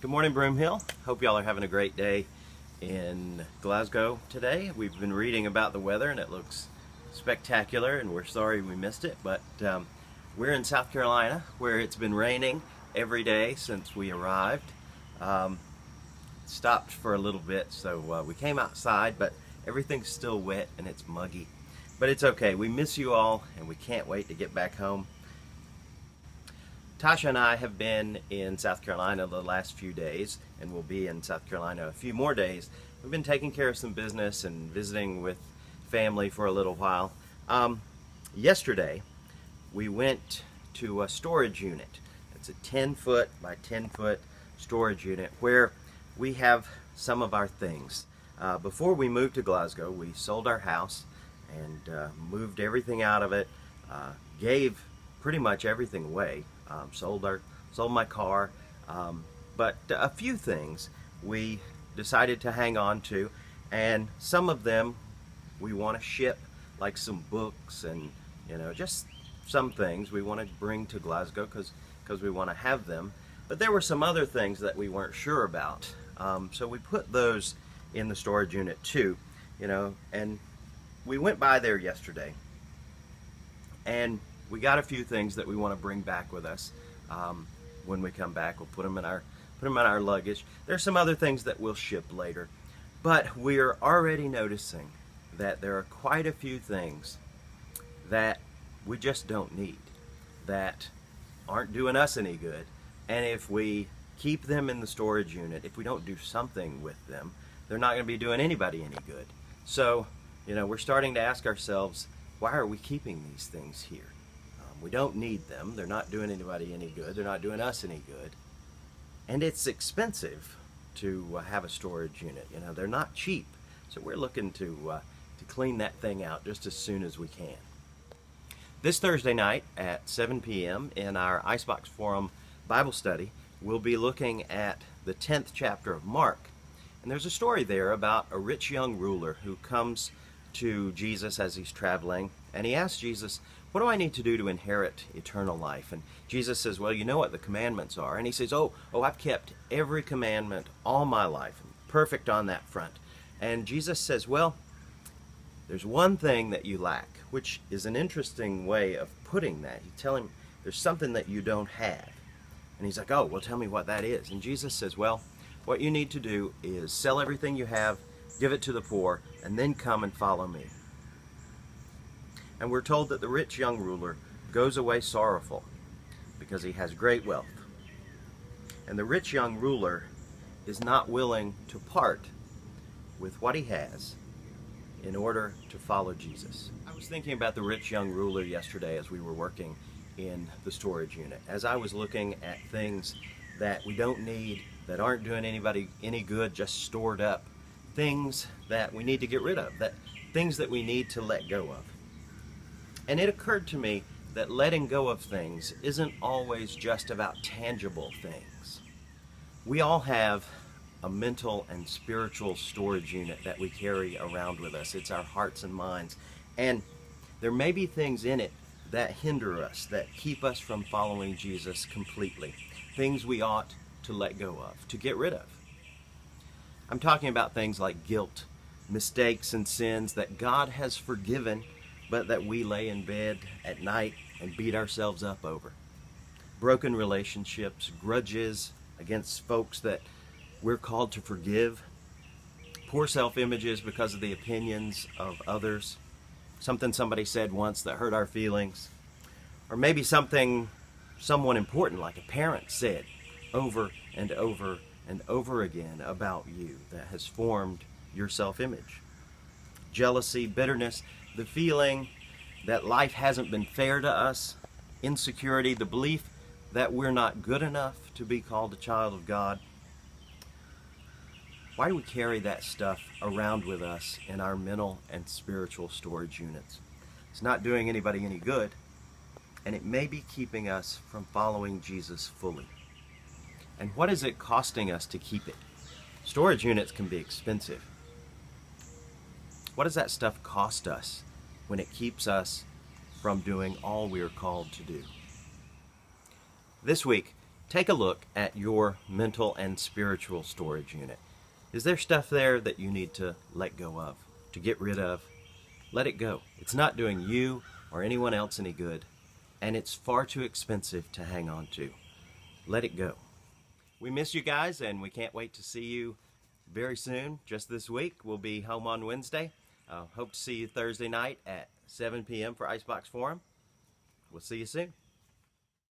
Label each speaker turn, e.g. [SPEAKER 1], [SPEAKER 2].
[SPEAKER 1] Good morning, Broomhill. Hope y'all are having a great day in Glasgow today. We've been reading about the weather and it looks spectacular, and we're sorry we missed it, but we're in South Carolina where it's been raining every day since we arrived. Stopped for a little bit, so we came outside, but everything's still wet and it's muggy. But it's okay. We miss you all and we can't wait to get back home. Tasha and I have been in South Carolina the last few days, and we'll be in South Carolina a few more days. We've been taking care of some business and visiting with family for a little while. Yesterday, we went to a storage unit. It's a 10-foot by 10-foot storage unit where we have some of our things. Before we moved to Glasgow, we sold our house and moved everything out of it, gave pretty much everything away. Sold my car, but a few things we decided to hang on to, and some of them we want to ship, like some books and just some things we want to bring to Glasgow because we want to have them. But there were some other things that we weren't sure about, so we put those in the storage unit too, and we went by there yesterday and we got a few things that we want to bring back with us when we come back. We'll put them in our luggage. There's some other things that we'll ship later, but we're already noticing that there are quite a few things that we just don't need, that aren't doing us any good, and if we keep them in the storage unit, if we don't do something with them, they're not going to be doing anybody any good. So, we're starting to ask ourselves, why are we keeping these things here? We don't need them. They're not doing anybody any good. They're not doing us any good. And it's expensive to have a storage unit. They're not cheap. So we're looking to clean that thing out just as soon as we can. This Thursday night at 7 p.m. in our Icebox Forum Bible study, we'll be looking at the 10th chapter of Mark. And there's a story there about a rich young ruler who comes to Jesus as he's traveling, and he asks Jesus, what do I need to do to inherit eternal life? And Jesus says, well, you know what the commandments are. And he says, oh, I've kept every commandment all my life. I'm perfect on that front. And Jesus says, well, there's one thing that you lack, which is an interesting way of putting that. You tell him there's something that you don't have. And he's like, oh, well, tell me what that is. And Jesus says, well, what you need to do is sell everything you have, give it to the poor, and then come and follow me. And we're told that the rich young ruler goes away sorrowful because he has great wealth. And the rich young ruler is not willing to part with what he has in order to follow Jesus. I was thinking about the rich young ruler yesterday as we were working in the storage unit. As I was looking at things that we don't need, that aren't doing anybody any good, just stored up, things that we need to get rid of, things that we need to let go of. And it occurred to me that letting go of things isn't always just about tangible things. We all have a mental and spiritual storage unit that we carry around with us. It's our hearts and minds. And there may be things in it that hinder us, that keep us from following Jesus completely. Things we ought to let go of, to get rid of. I'm talking about things like guilt, mistakes and sins that God has forgiven, but that we lay in bed at night and beat ourselves up over. Broken relationships, grudges against folks that we're called to forgive, poor self-images because of the opinions of others, something somebody said once that hurt our feelings, or maybe something someone important like a parent said over and over and over again about you that has formed your self-image. Jealousy, bitterness, the feeling that life hasn't been fair to us, insecurity, the belief that we're not good enough to be called a child of God. Why do we carry that stuff around with us in our mental and spiritual storage units? It's not doing anybody any good, and it may be keeping us from following Jesus fully. And what is it costing us to keep it? Storage units can be expensive. What does that stuff cost us when it keeps us from doing all we are called to do? This week, take a look at your mental and spiritual storage unit. Is there stuff there that you need to let go of, to get rid of? Let it go. It's not doing you or anyone else any good, and it's far too expensive to hang on to. Let it go. We miss you guys, and we can't wait to see you very soon. Just this week, we'll be home on Wednesday. Hope to see you Thursday night at 7 p.m. for Icebox Forum. We'll see you soon.